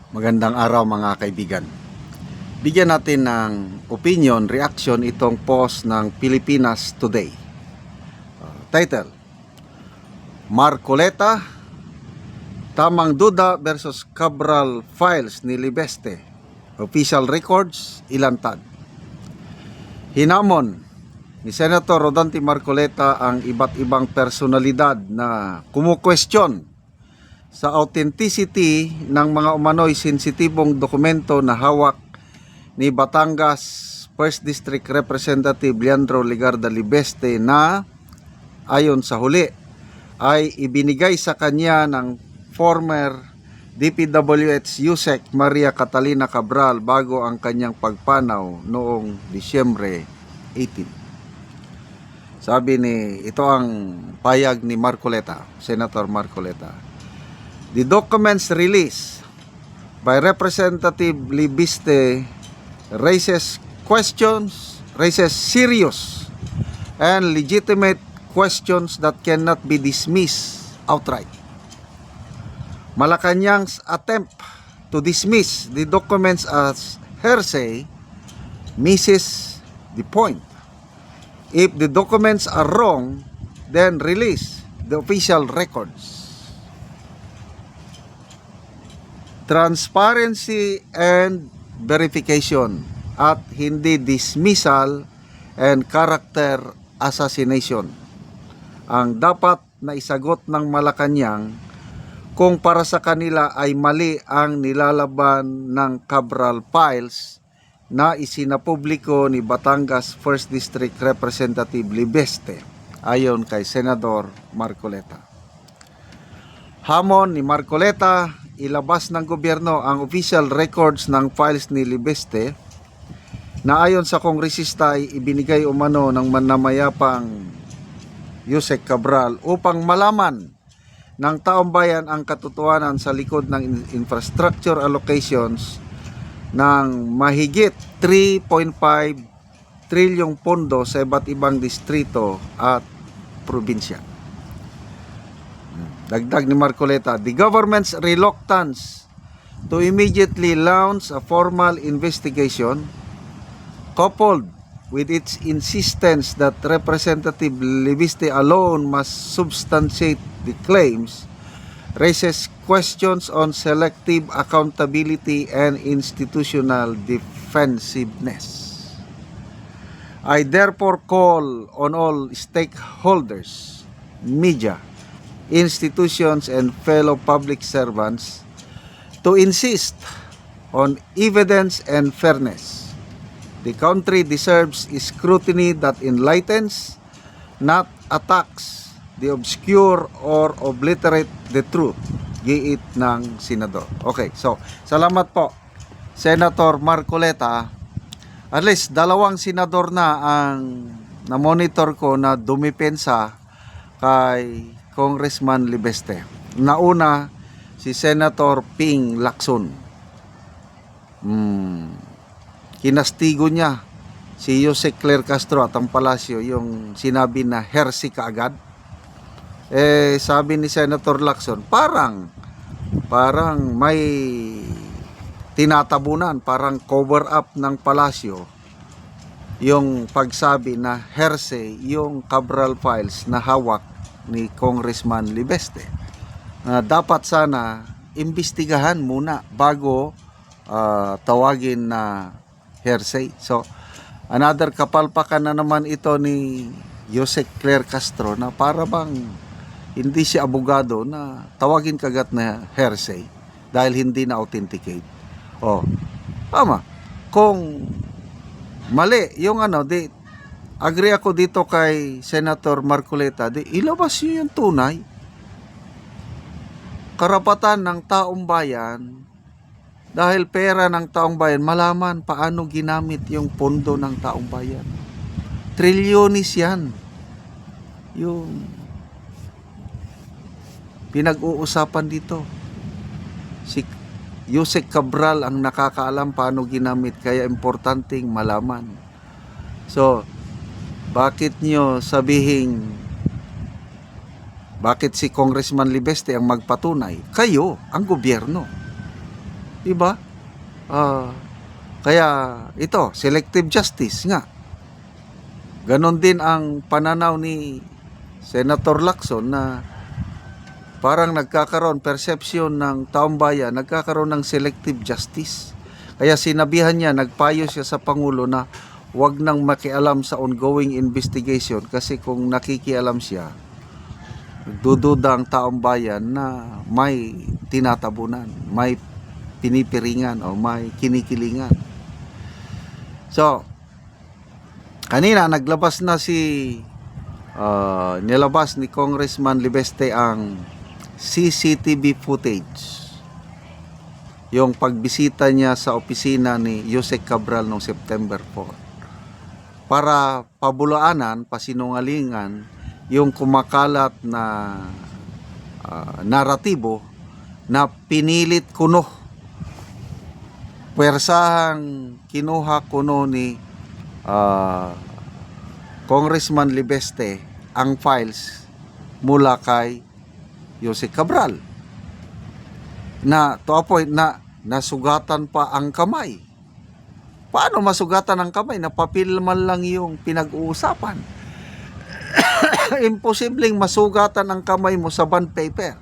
Magandang araw mga kaibigan. Bigyan natin ng opinion, reaction itong post ng Pilipinas Today. Title: Marcoleta, tamang duda versus Cabral files ni Libeste. Official records ilantad. Hinamon ni Senator Rodante Marcoleta ang iba't ibang personalidad na kumukwestiyon sa authenticity ng mga umano'y sensitibong dokumento na hawak ni Batangas 1st District Representative Leandro Legarda Libeste na ayon sa huli ay ibinigay sa kanya ng former DPWH Yusek Maria Catalina Cabral bago ang kanyang pagpanaw noong Disyembre 18. Ito ang payag ni Marcoleta, Senator Marcoleta. The documents released by Representative Libeste raises serious and legitimate questions that cannot be dismissed outright. Malacanang's attempt to dismiss the documents as hearsay misses the point. If the documents are wrong, then release the official records. Transparency and verification at hindi dismissal and character assassination ang dapat na isagot ng Malacanang kung para sa kanila ay mali ang nilalaban ng Cabral files na isinapubliko ni Batangas 1st District Representative Libeste ayon kay Senador Marcoleta. Hamon ni Marcoleta, ilabas ng gobyerno ang official records ng files ni Libeste na ayon sa kongresista ay ibinigay umano ng manamayapang Yusek Cabral upang malaman ng taong bayan ang katotohanan sa likod ng infrastructure allocations ng mahigit 3.5 trilyong pondo sa iba't ibang distrito at probinsya. Dagdag ni Marcoleta, the government's reluctance to immediately launch a formal investigation, coupled with its insistence that Representative Libeste alone must substantiate the claims, raises questions on selective accountability and institutional defensiveness. I therefore call on all stakeholders, media, institutions and fellow public servants to insist on evidence and fairness. The country deserves scrutiny that enlightens, not attacks the obscure or obliterate the truth. Giit ng senador. Okay, so salamat po Senator Marcoleta. At least dalawang senador na ang na-monitor ko na dumipensa kay Congressman Libeste. Nauna si Senator Ping Lacson. Kinastigo niya si Jose Claire Castro at ang palasyo yung sinabi na heresy kaagad. Sabi ni Senator Lacson, parang may tinatabunan, parang cover up ng palasyo yung pagsabi na heresy yung Cabral files na hawak ni Congressman Libeste. Dapat sana imbestigahan muna bago tawagin na hearsay. So, another kapalpakan na naman ito ni Jose Claire Castro na para bang hindi siya abogado na tawagin kagat na hearsay dahil hindi na authenticate. Tama. Kung mali yung agree ako dito kay Senator Marcoleta, ilabas niyo yung tunay. Karapatan ng taong bayan, dahil pera ng taong bayan, malaman paano ginamit yung pondo ng taong bayan. Trilyonis yan. Yung pinag-uusapan dito. Si Yusek Cabral ang nakakaalam paano ginamit, kaya importanteng malaman. So, bakit nyo sabihin Bakit si Congressman Libeste ang magpatunay? Kayo, ang gobyerno. Diba? Kaya ito, selective justice nga. Ganon din ang pananaw ni Senator Lacson na parang nagkakaroon, perception ng taong bayan, nagkakaroon ng selective justice. Kaya sinabihan niya, nagpayo siya sa Pangulo na wag nang makialam sa ongoing investigation kasi kung nakikialam siya, dududa ang taong bayan na may tinatabunan, may pinipiringan o may kinikilingan. So, kanina naglabas na nilabas ni Congressman Libeste ang CCTV footage. Yung pagbisita niya sa opisina ni Yusek Cabral noong September 4. Para pabulaanan, pasinungalingan yung kumakalat na naratibo na pinilit kuno. Puwersahang kinuha kuno ni Congressman Libeste ang files mula kay Yusek Cabral na to a point na nasugatan pa ang kamay. Paano masugatan ang kamay? Napapil man lang yung pinag-uusapan. Imposibleng masugatan ang kamay mo sa bond paper.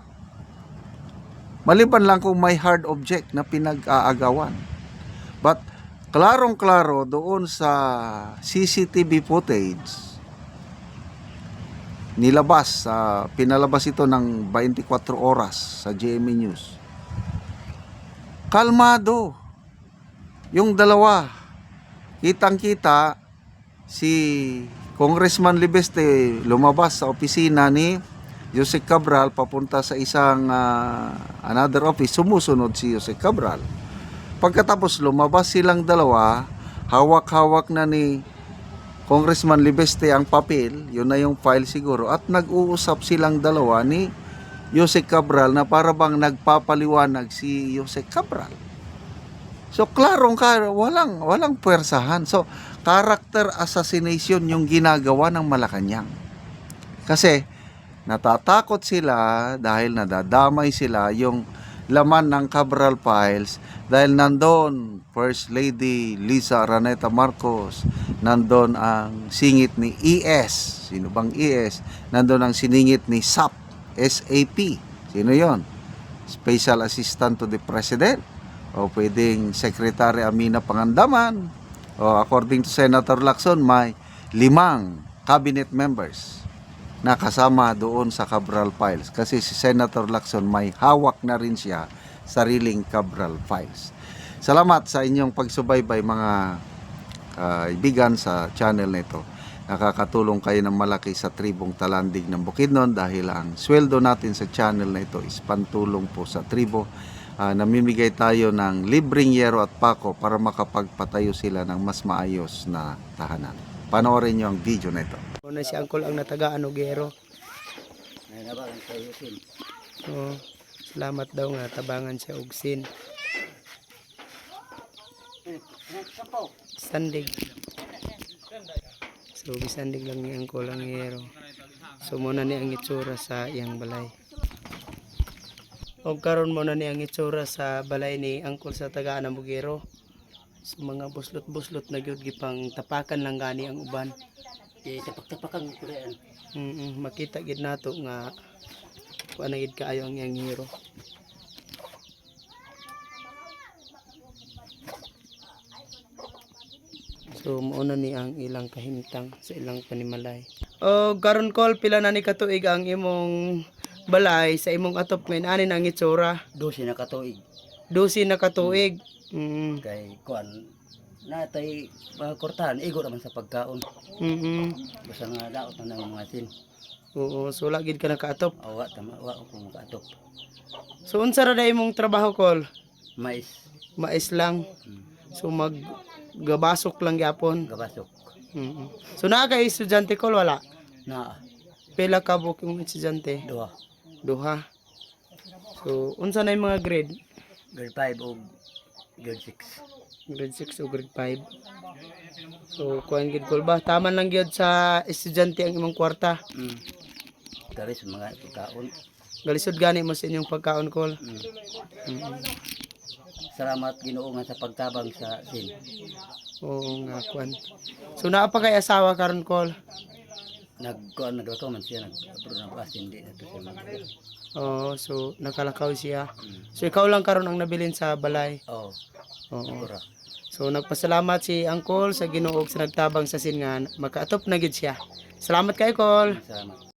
Maliban lang kung may hard object na pinag-aagawan. But klarong-klaro doon sa CCTV footage, pinalabas ito ng 24 oras sa GMA News. Kalmado. Yung dalawa, kitang-kita si Congressman Libeste lumabas sa opisina ni Yusek Cabral papunta sa isang another office. Sumusunod si Yusek Cabral. Pagkatapos lumabas silang dalawa, hawak-hawak na ni Congressman Libeste ang papel, yun na yung file siguro, at nag-uusap silang dalawa ni Yusek Cabral na para bang nagpapaliwanag si Yusek Cabral. So walang puwersahan. So character assassination yung ginagawa ng Malacanang. Kasi natatakot sila dahil nadadamay sila yung laman ng Cabral files dahil nandun First Lady Lisa Araneta Marcos, nandun ang singit ni ES. Sino bang ES? Nandun ang siningit ni SAP. Sino yon? Special Assistant to the President. O pwedeng Secretary Amina Pangandaman. O according to Senator Lacson, may 5 cabinet members na kasama doon sa Cabral files. Kasi si Senator Lacson may hawak na rin siya sariling Cabral files. Salamat sa inyong pagsubaybay mga kaibigan sa channel na ito. Nakakatulong kayo ng malaki sa tribong Talandig ng Bukidnon dahil ang sweldo natin sa channel na ito is pantulong po sa tribo. Namimigay tayo ng libreng yero at pako para makapagpatayo sila ng mas maayos na tahanan. Panoorin nyo ang video na ito. Una si Angkol ang natagaan og yero. Salamat daw nga tabangan siya og sin. Sandig. So bisandig lang ni Angkol ang yero. So muna ni ang itsura sa iyang balay. O karon mo na ni ang itsura sa balay ni Angkol sa tagaan ng Bugero. So mga buslot-buslot na gyud gipang tapakan lang gani ang uban. Tapak-tapakan ko rin. Makita gid nato nga kuan gid kaayo ang iyang hero. So mauna ni ang ilang kahimtang sa ilang panimalay. O karon Kol, pila na ni katuig ang imong balay sa imong atop ngayon ani ang itsura? 12 na katuig. 12 na katuig. Kay kuan natay mga kortahan igo naman sa pagkaon. Basta nga daot na ng mga tin. Oo, so lagid ka nakaatop. Awa tama wa ko makaatop. So unsa ra day imong trabaho Kol? Mais. Mais lang. So gabasok lang gyapon. Gabasok. So naa kay estudyante Kol wala? Na Pila ka buok imong estudyante? Duha. So unsa na yung mga grade? Grade 5 o grade 6. Grade 6 o grade 5. So kuan gid Kol ba? Taman lang gyud sa estudyante ang imong kwarta. Garis mga pagkaon. Galisod gani mo sa inyong pagkaon Kol. salamat Ginoo nga sa pagtabang sa sin. Oo nga kwan. So naa pa kay asawa karon Col? Naglakaw man siya, nag-approve ng pass, hindi na to siya mag Oo, so nakalakaw siya. So ikaw lang karon ang nabilin sa balay. Oo, Oo. siguro. So nagpasalamat si Uncle sa Ginoo sa nagtabang sa sin nga makaatop na gid siya. Salamat kay Col. Salamat.